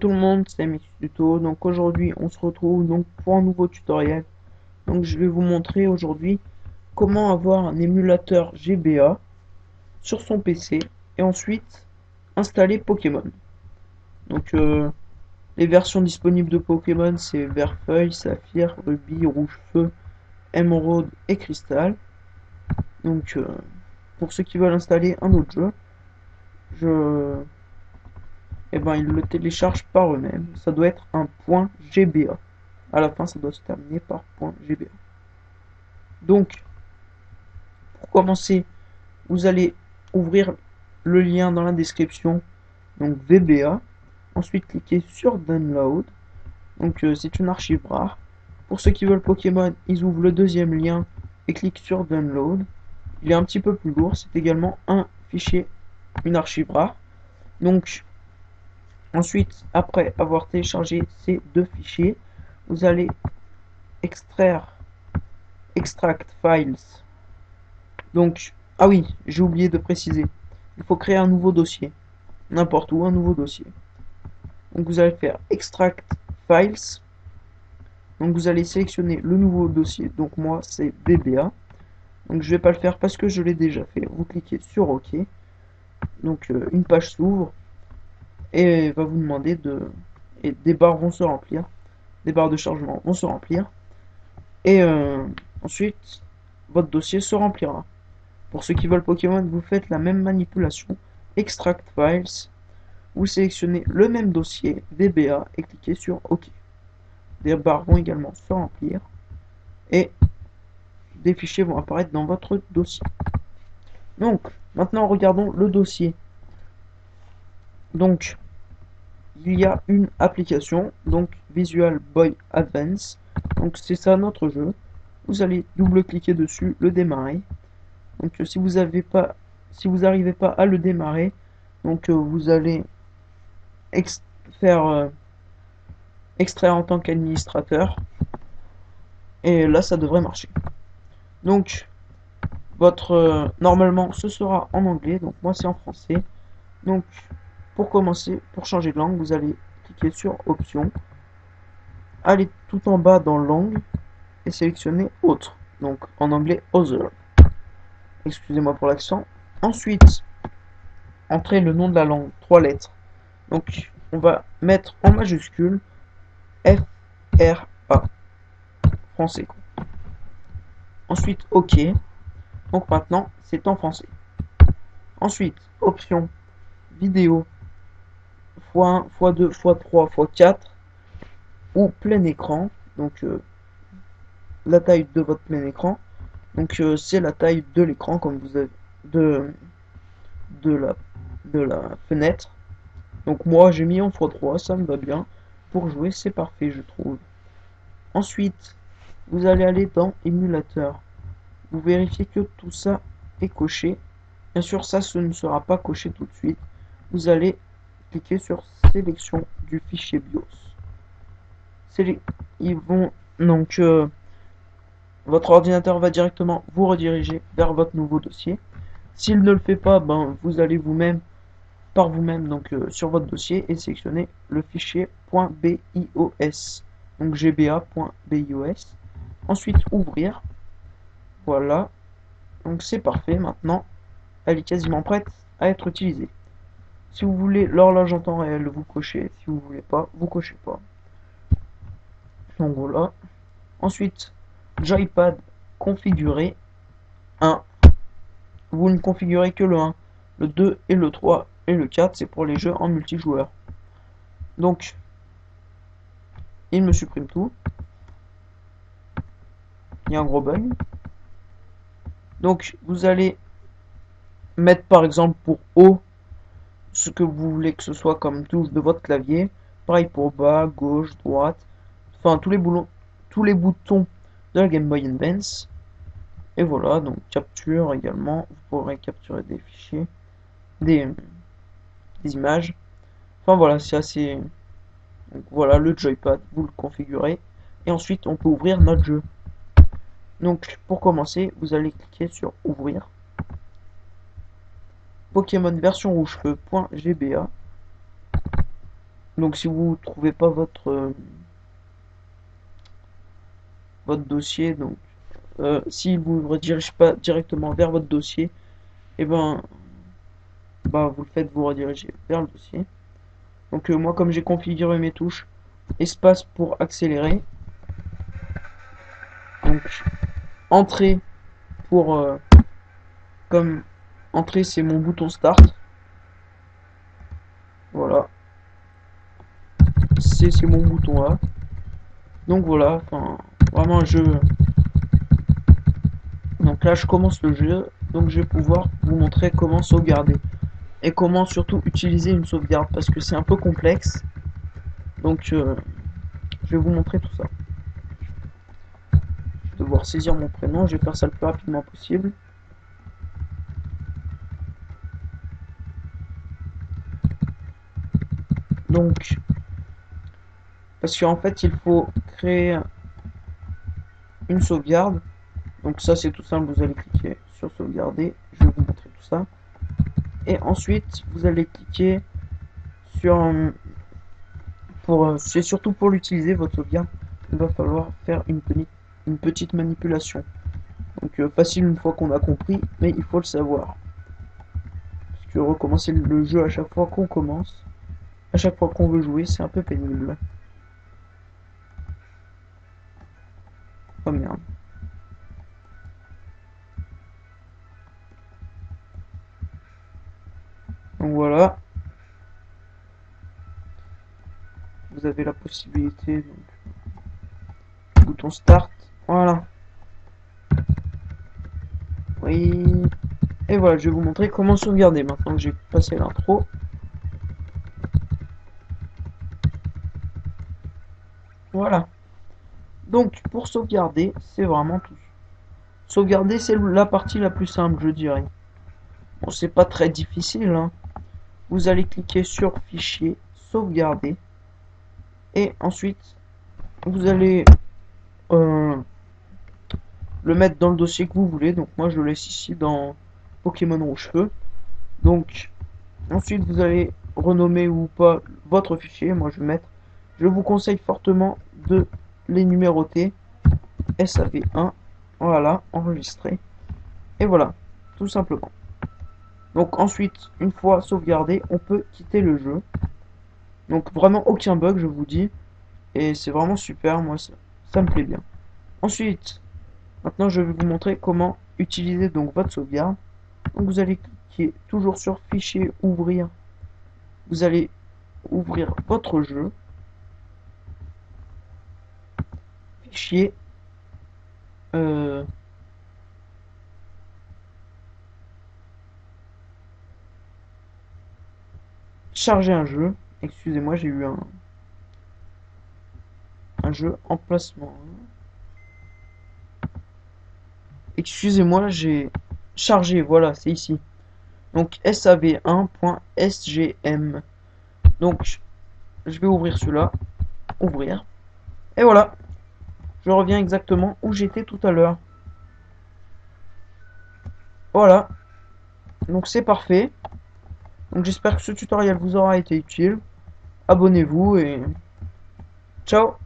Tout le monde, c'est Mix Tuto. Donc aujourd'hui, on se retrouve donc pour un nouveau tutoriel. Donc je vais vous montrer aujourd'hui comment avoir un émulateur GBA sur son PC et ensuite installer Pokémon. Donc les versions disponibles de Pokémon, c'est Vert Feuille, Saphir, Rubis, Rouge Feu, Émeraude et Cristal. Donc pour ceux qui veulent installer un autre jeu, je ils le téléchargent par eux-mêmes. Ça doit être un .gba. À la fin, ça doit se terminer par .gba. Donc, pour commencer, vous allez ouvrir le lien dans la description, donc VBA. Ensuite, cliquez sur Download. Donc, c'est une archive rare. Pour ceux qui veulent Pokémon, ils ouvrent le deuxième lien et cliquent sur Download. Il est un petit peu plus lourd. C'est également un fichier, une archive rare. Donc, ensuite, après avoir téléchargé ces deux fichiers, vous allez extraire Extract Files. Donc, ah oui, j'ai oublié de préciser. Il faut créer un nouveau dossier. N'importe où, un nouveau dossier. Donc vous allez faire Extract Files. Donc vous allez sélectionner le nouveau dossier. Donc moi, c'est VBA. Donc je vais pas le faire parce que je l'ai déjà fait. Vous cliquez sur OK. Donc une page s'ouvre et va vous demander de... Et des barres vont se remplir. Des barres de chargement vont se remplir. Et ensuite, votre dossier se remplira. Pour ceux qui veulent Pokémon, vous faites la même manipulation. Extract Files. Vous sélectionnez le même dossier, VBA, et cliquez sur OK. Des barres vont également se remplir. Et des fichiers vont apparaître dans votre dossier. Donc, maintenant regardons le dossier. Donc, il y a une application, donc Visual Boy Advance. Donc c'est ça notre jeu. Vous allez double-cliquer dessus, le démarrer. Donc si vous n'arrivez pas à le démarrer, donc vous allez faire extraire en tant qu'administrateur. Et là ça devrait marcher. Donc votre normalement ce sera en anglais, donc moi c'est en français. Donc pour commencer, pour changer de langue, vous allez cliquer sur options, aller tout en bas dans langue et sélectionner autre, donc en anglais other. Excusez-moi pour l'accent. Ensuite, entrez le nom de la langue, 3 lettres. Donc on va mettre en majuscule FRA, français quoi. Ensuite OK. Donc maintenant c'est en français. Ensuite, option vidéo x1, x2, x3, x4 ou plein écran. Donc la taille de votre plein écran. Donc c'est la taille de l'écran comme vous avez de, de, la, de la fenêtre. Donc moi j'ai mis en x3, ça me va bien. Pour jouer c'est parfait je trouve. Ensuite, vous allez aller dans émulateur. Vous vérifiez que tout ça est coché. Bien sûr ça ce ne sera pas coché tout de suite. Vous allez cliquer sur sélection du fichier BIOS. Ils vont donc votre ordinateur va directement vous rediriger vers votre nouveau dossier. S'il ne le fait pas, ben vous allez vous-même par vous-même donc sur votre dossier et sélectionner le fichier .bios, donc gba.bios. Ensuite ouvrir. Voilà. Donc c'est parfait. Maintenant, elle est quasiment prête à être utilisée. Si vous voulez l'horloge en temps réel, vous cochez. Si vous voulez pas, vous cochez pas. Donc voilà. Ensuite, Joypad configuré 1. Vous ne configurez que le 1. Le 2 et le 3 et le 4, c'est pour les jeux en multijoueur. Donc, il me supprime tout. Il y a un gros bug. Donc, vous allez mettre par exemple pour haut ce que vous voulez que ce soit comme touche de votre clavier. Pareil pour bas, gauche, droite. Enfin, tous les boutons de la Game Boy Advance. Et voilà, donc capture également. Vous pourrez capturer des fichiers, des images. Enfin voilà, c'est assez. Donc voilà, le joypad, vous le configurez. Et ensuite, on peut ouvrir notre jeu. Donc pour commencer, vous allez cliquer sur ouvrir. Pokémon version rouge feu.gba. Donc si vous trouvez pas votre dossier, donc s'il vous redirige pas directement vers votre dossier, et ben bah vous le faites vous rediriger vers le dossier. Donc moi comme j'ai configuré mes touches, espace pour accélérer, donc entrée pour comme entrée c'est mon bouton start, voilà, C c'est mon bouton A. Donc voilà, enfin vraiment un jeu. Donc là je commence le jeu, donc je vais pouvoir vous montrer comment sauvegarder et comment surtout utiliser une sauvegarde parce que c'est un peu complexe. Donc je vais vous montrer tout ça. Je vais devoir saisir mon prénom, je vais faire ça le plus rapidement possible. Donc parce qu'en fait il faut créer une sauvegarde. Donc ça c'est tout simple, vous allez cliquer sur sauvegarder, je vais vous montrer tout ça. Et ensuite vous allez cliquer sur c'est surtout pour l'utiliser votre sauvegarde, il va falloir faire une petite manipulation. Donc facile une fois qu'on a compris, mais il faut le savoir. Parce que recommencer le jeu à chaque fois qu'on commence, à chaque fois qu'on veut jouer, c'est un peu pénible. Oh merde. Donc voilà, vous avez la possibilité, donc, bouton start, voilà. Oui. Et voilà, je vais vous montrer comment sauvegarder maintenant que j'ai passé l'intro. Voilà. Donc pour sauvegarder, c'est vraiment tout. Sauvegarder, c'est la partie la plus simple, je dirais. Bon, c'est pas très difficile, hein. Vous allez cliquer sur Fichier, Sauvegarder. Et ensuite, vous allez le mettre dans le dossier que vous voulez. Donc moi, je le laisse ici dans Pokémon Rouge-Feu. Donc, ensuite, vous allez renommer ou pas votre fichier. Moi, je vais mettre... Je vous conseille fortement de les numéroter. SAV1. Voilà, enregistré. Et voilà, tout simplement. Donc ensuite, une fois sauvegardé, on peut quitter le jeu. Donc vraiment aucun bug, je vous dis. Et c'est vraiment super, moi ça me plaît bien. Ensuite, maintenant je vais vous montrer comment utiliser donc votre sauvegarde. Donc vous allez cliquer toujours sur Fichier, Ouvrir. Vous allez ouvrir votre jeu. Fichier. Euh, Charger un jeu. Excusez-moi, j'ai eu un jeu emplacement. Excusez-moi, j'ai chargé, voilà, c'est ici. Donc sav1.sgm. Donc je vais ouvrir celui-là. Ouvrir. Et voilà. Je reviens exactement où j'étais tout à l'heure. Voilà. Donc c'est parfait. Donc j'espère que ce tutoriel vous aura été utile. Abonnez-vous et ciao.